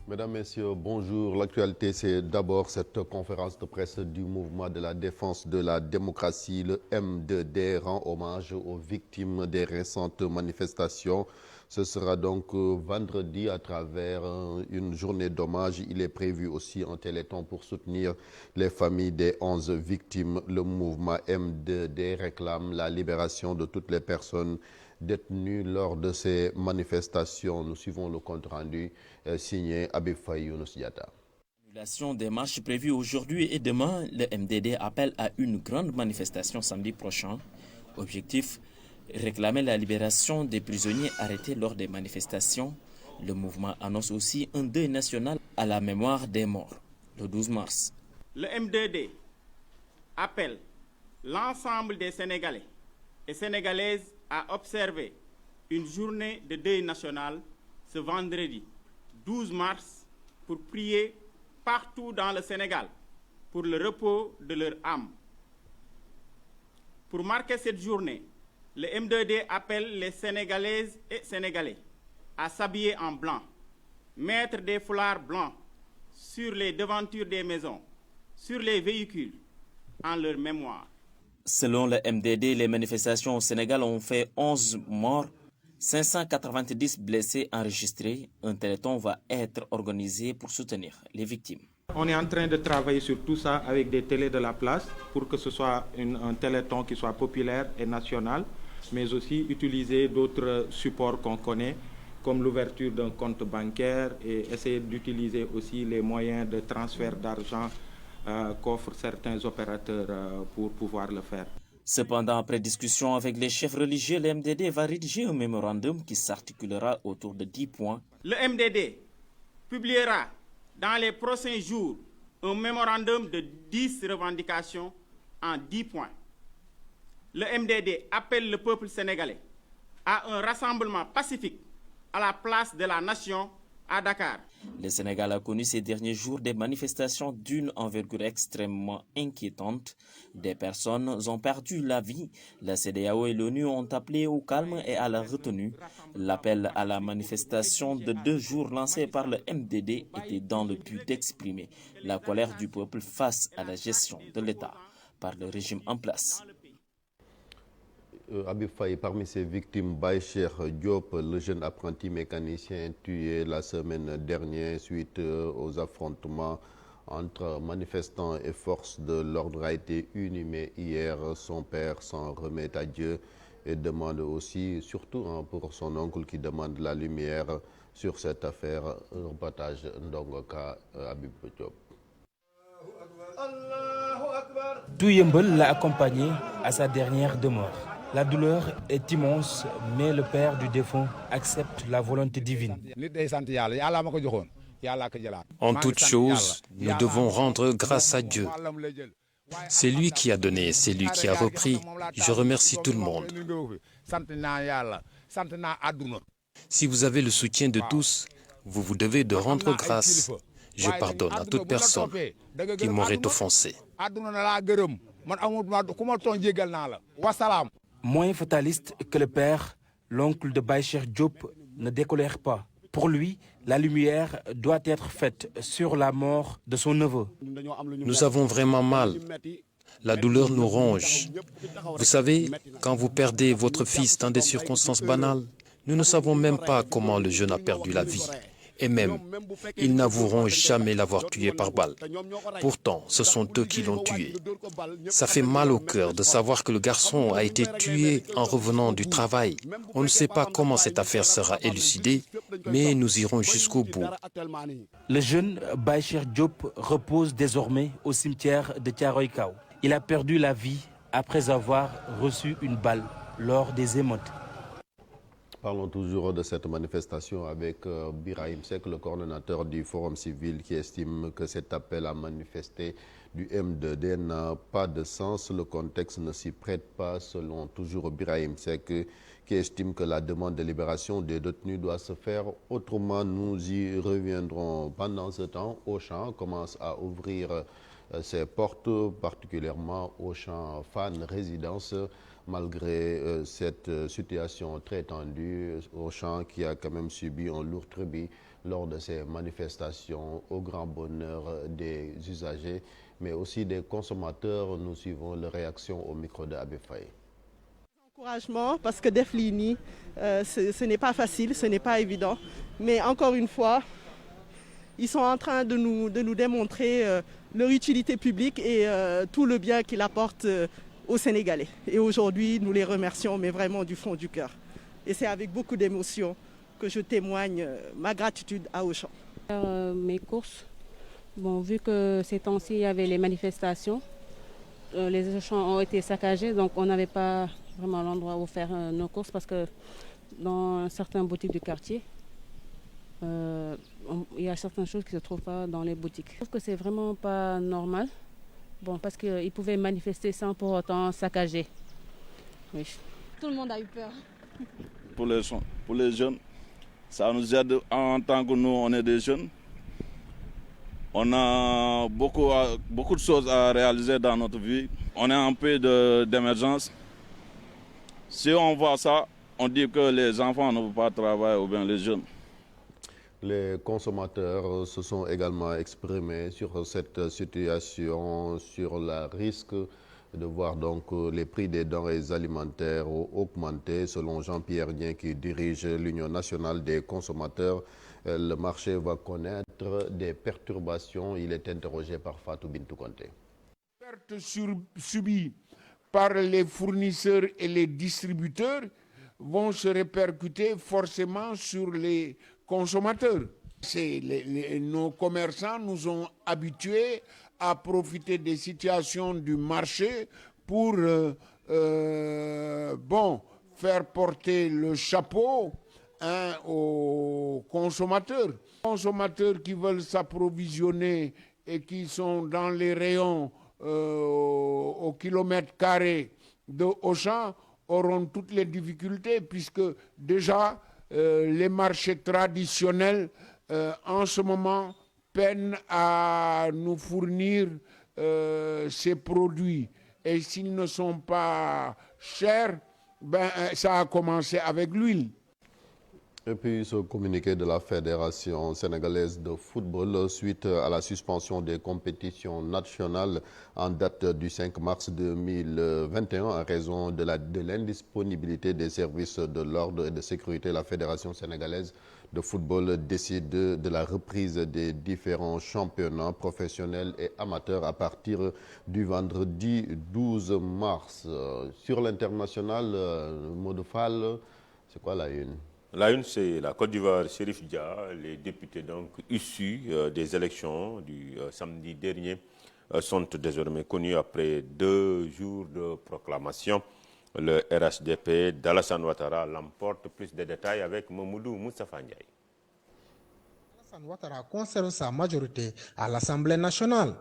Mesdames, Messieurs, bonjour. L'actualité, c'est d'abord cette conférence de presse du mouvement de la défense de la démocratie. Le M2D rend hommage aux victimes des récentes manifestations. Ce sera donc vendredi à travers une journée d'hommage. Il est prévu aussi un téléthon pour soutenir les familles des 11 victimes. Le mouvement M2D réclame la libération de toutes les personnes détenus lors de ces manifestations. Nous suivons le compte-rendu signé Habib Faye Younous Diatta. Annulation des marches prévues aujourd'hui et demain, le MDD appelle à une grande manifestation samedi prochain. Objectif, réclamer la libération des prisonniers arrêtés lors des manifestations. Le mouvement annonce aussi un deuil national à la mémoire des morts, le 12 mars. Le M2D appelle l'ensemble des Sénégalais et Sénégalaises à observer une journée de deuil national ce vendredi 12 mars pour prier partout dans le Sénégal pour le repos de leur âme. Pour marquer cette journée, le M2D appelle les Sénégalaises et Sénégalais à s'habiller en blanc, mettre des foulards blancs sur les devantures des maisons, sur les véhicules, en leur mémoire. Selon le MDD, les manifestations au Sénégal ont fait 11 morts, 590 blessés enregistrés. Un téléthon va être organisé pour soutenir les victimes. On est en train de travailler sur tout ça avec des télés de la place pour que ce soit un téléthon qui soit populaire et national, mais aussi utiliser d'autres supports qu'on connaît, comme l'ouverture d'un compte bancaire et essayer d'utiliser aussi les moyens de transfert d'argent qu'offrent certains opérateurs pour pouvoir le faire. Cependant, après discussion avec les chefs religieux, le MDD va rédiger un mémorandum qui s'articulera autour de 10 points. Le MDD publiera dans les prochains jours un mémorandum de 10 revendications en 10 points. Le MDD appelle le peuple sénégalais à un rassemblement pacifique à la place de la nation à Dakar. Le Sénégal a connu ces derniers jours des manifestations d'une envergure extrêmement inquiétante. Des personnes ont perdu la vie. La CEDEAO et l'ONU ont appelé au calme et à la retenue. L'appel à la manifestation de 2 jours lancé par le MDD était dans le but d'exprimer la colère du peuple face à la gestion de l'État par le régime en place. Habib Faye, parmi ces victimes, Baïcher Diop, le jeune apprenti mécanicien tué la semaine dernière suite aux affrontements entre manifestants et forces de l'ordre, a été inhumé hier. Son père s'en remet à Dieu et demande aussi, surtout pour son oncle qui demande la lumière sur cette affaire. Un reportage Ndongoka Habib Diop. Tout Yeumbeul l'a accompagné à sa dernière demeure. La douleur est immense, mais le père du défunt accepte la volonté divine. En toute chose, nous devons rendre grâce à Dieu. C'est lui qui a donné, c'est lui qui a repris. Je remercie tout le monde. Si vous avez le soutien de tous, vous vous devez de rendre grâce. Je pardonne à toute personne qui m'aurait offensé. Moins fataliste que le père, l'oncle de Baïcher Diop ne décolère pas. Pour lui, la lumière doit être faite sur la mort de son neveu. Nous avons vraiment mal. La douleur nous ronge. Vous savez, quand vous perdez votre fils dans des circonstances banales, nous ne savons même pas comment le jeune a perdu la vie. Et même, ils n'avoueront jamais l'avoir tué par balle. Pourtant, ce sont eux qui l'ont tué. Ça fait mal au cœur de savoir que le garçon a été tué en revenant du travail. On ne sait pas comment cette affaire sera élucidée, mais nous irons jusqu'au bout. Le jeune Baïcher Diop repose désormais au cimetière de Thiaroye-Kao. Il a perdu la vie après avoir reçu une balle lors des émeutes. Parlons toujours de cette manifestation avec Birahim Seck, le coordonnateur du Forum civil, qui estime que cet appel à manifester du M2D n'a pas de sens. Le contexte ne s'y prête pas, selon toujours Birahim Seck, qui estime que la demande de libération des détenus doit se faire autrement. Nous y reviendrons. Pendant ce temps, Auchan commence à ouvrir ses portes, particulièrement Auchan Fan Résidence. Malgré cette situation très tendue, Auchan qui a quand même subi un lourd tribut lors de ces manifestations au grand bonheur des usagers, mais aussi des consommateurs. Nous suivons leur réaction au micro de Abé Faye. Encouragement parce que def lii nii ce n'est pas facile, ce n'est pas évident, mais encore une fois, ils sont en train de nous démontrer leur utilité publique et tout le bien qu'ils apportent aux Sénégalais. Et aujourd'hui, nous les remercions, mais vraiment du fond du cœur. Et c'est avec beaucoup d'émotion que je témoigne ma gratitude à Auchan. Mes courses, bon, vu que ces temps-ci, il y avait les manifestations, les Auchans ont été saccagés, donc on n'avait pas vraiment l'endroit où faire nos courses parce que dans certaines boutiques du quartier, il y a certaines choses qui ne se trouvent pas dans les boutiques. Je trouve que c'est vraiment pas normal. Bon, parce qu'ils pouvaient manifester sans pour autant saccager. Oui. Tout le monde a eu peur. Pour les jeunes, ça nous aide en tant que nous, on est des jeunes. On a beaucoup de choses à réaliser dans notre vie. On est en pays d'émergence. Si on voit ça, on dit que les enfants ne peuvent pas travailler ou bien les jeunes. Les consommateurs se sont également exprimés sur cette situation, sur le risque de voir donc les prix des denrées alimentaires augmenter. Selon Jean-Pierre Dien qui dirige l'Union nationale des consommateurs, le marché va connaître des perturbations. Il est interrogé par Fatou Bintou Konté. Les pertes subies par les fournisseurs et les distributeurs vont se répercuter forcément sur les consommateurs. Nos commerçants nous ont habitués à profiter des situations du marché pour faire porter le chapeau aux consommateurs. Les consommateurs qui veulent s'approvisionner et qui sont dans les rayons au kilomètre carré de Auchan auront toutes les difficultés puisque déjà les marchés traditionnels en ce moment peinent à nous fournir ces produits. Et s'ils ne sont pas chers, ça a commencé avec l'huile. Et puis ce communiqué de la Fédération sénégalaise de football suite à la suspension des compétitions nationales en date du 5 mars 2021 en raison de l'indisponibilité des services de l'ordre et de sécurité. La Fédération sénégalaise de football décide de la reprise des différents championnats professionnels et amateurs à partir du vendredi 12 mars. Sur l'international, Modou Fall, c'est quoi la une? La une, c'est la Côte d'Ivoire, Chérif Dia, les députés donc issus des élections du samedi dernier sont désormais connus après 2 jours de proclamation. Le RHDP d'Alassane Ouattara l'emporte. Plus de détails avec Mamoudou Moustapha Ndiaye. Alassane Ouattara conserve sa majorité à l'Assemblée nationale.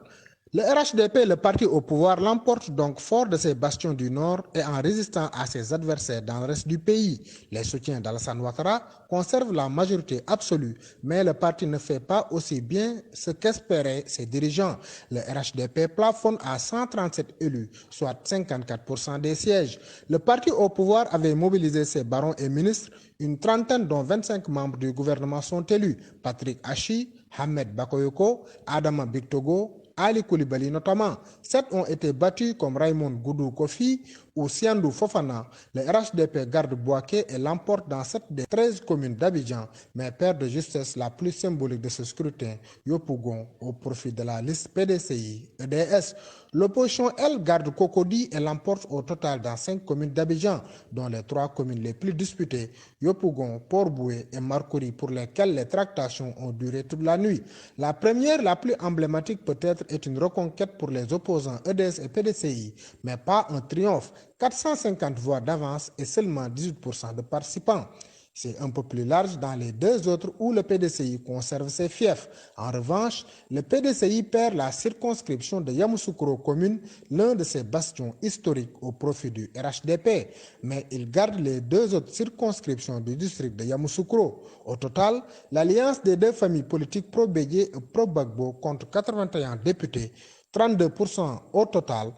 Le RHDP, le parti au pouvoir, l'emporte donc fort de ses bastions du Nord et en résistant à ses adversaires dans le reste du pays. Les soutiens d'Alassane Ouattara conservent la majorité absolue, mais le parti ne fait pas aussi bien ce qu'espéraient ses dirigeants. Le RHDP plafonne à 137 élus, soit 54% des sièges. Le parti au pouvoir avait mobilisé ses barons et ministres. Une trentaine, dont 25 membres du gouvernement, sont élus. Patrick Achi, Ahmed Bakoyoko, Adama Bictogo, Ali Koulibaly notamment. 7 ont été battus comme Raymond Goudou Kofi ou Siandou Fofana. Le RHDP garde Bouaké et l'emporte dans 7 des 13 communes d'Abidjan, mais perd de justesse la plus symbolique de ce scrutin, Yopougon, au profit de la liste PDCI-EDS. L'opposition, elle, garde Cocody et l'emporte au total dans 5 communes d'Abidjan, dont les 3 communes les plus disputées, Yopougon, Port-Boué et Marcory, pour lesquelles les tractations ont duré toute la nuit. La première, la plus emblématique peut-être, est une reconquête pour les opposants EDS et PDCI, mais pas un triomphe. 450 voix d'avance et seulement 18% de participants. C'est un peu plus large dans les 2 autres où le PDCI conserve ses fiefs. En revanche, le PDCI perd la circonscription de Yamoussoukro commune, l'un de ses bastions historiques au profit du RHDP. Mais il garde les 2 autres circonscriptions du district de Yamoussoukro. Au total, l'alliance des 2 familles politiques pro-Bédié et pro-Bagbo compte 81 députés, 32% au total.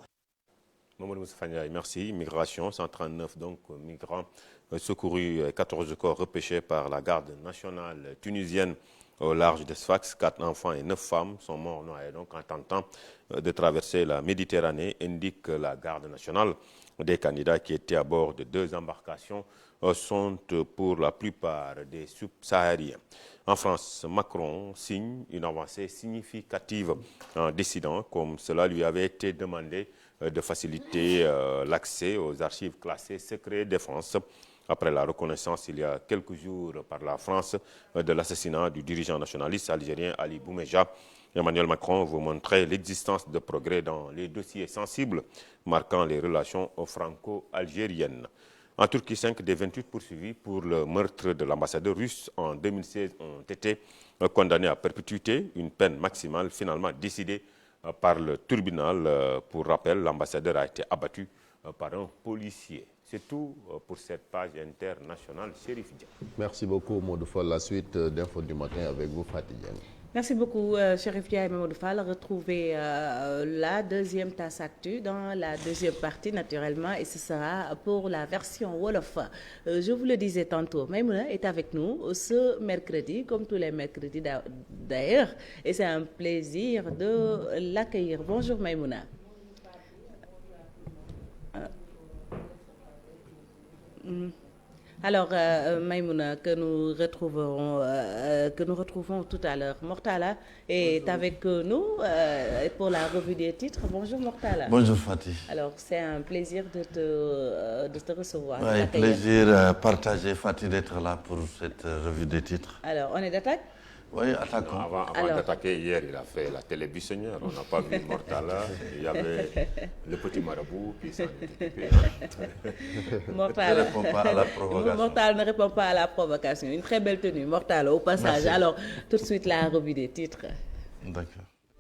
Mamadou Moussa Ndiaye, merci. Migration, 139 donc migrants secourus, 14 corps repêchés par la garde nationale tunisienne au large de Sfax. 4 enfants et 9 femmes sont morts noyés donc en tentant de traverser la Méditerranée, indique la garde nationale. Des candidats qui étaient à bord de 2 embarcations sont pour la plupart des subsahariens. En France, Macron signe une avancée significative en décidant, comme cela lui avait été demandé, de faciliter l'accès aux archives classées secret défense après la reconnaissance il y a quelques jours par la France de l'assassinat du dirigeant nationaliste algérien Ali Boumeja. Emmanuel Macron veut montrer l'existence de progrès dans les dossiers sensibles marquant les relations franco-algériennes. En Turquie, 5 des 28 poursuivis pour le meurtre de l'ambassadeur russe en 2016 ont été condamnés à perpétuité, une peine maximale finalement décidée par le tribunal. Pour rappel, l'ambassadeur a été abattu par un policier. C'est tout pour cette page internationale. Chérif Dia. Merci beaucoup, Mamadou Fall. La suite d'Info du matin avec vous, Fatih Dieng. Merci beaucoup, Chérif Dia et Mamadou Fall. Retrouvez la deuxième tasse actu dans la deuxième partie, naturellement, et ce sera pour la version Wolof. Je vous le disais tantôt, Maïmouna est avec nous ce mercredi, comme tous les mercredis d'ailleurs, et c'est un plaisir de l'accueillir. Bonjour Maïmouna. Alors, Maïmouna, que nous retrouvons tout à l'heure. Mortala est avec nous pour la revue des titres. Bonjour Mortala. Bonjour Fatih. Alors, c'est un plaisir de te recevoir. Oui, plaisir partagé Fatih d'être là pour cette revue des titres. Alors, on est d'attaque? Oui, attaquons. Avant d'attaquer, hier, il a fait la télé buissonnière. On n'a pas vu Mortala. Il y avait le petit marabout qui s'en est occupé. Mortala ne répond pas à la provocation. Mortala ne répond pas à la provocation. Une très belle tenue, Mortala, au passage. Merci. Alors, tout de suite, la revue des titres. D'accord.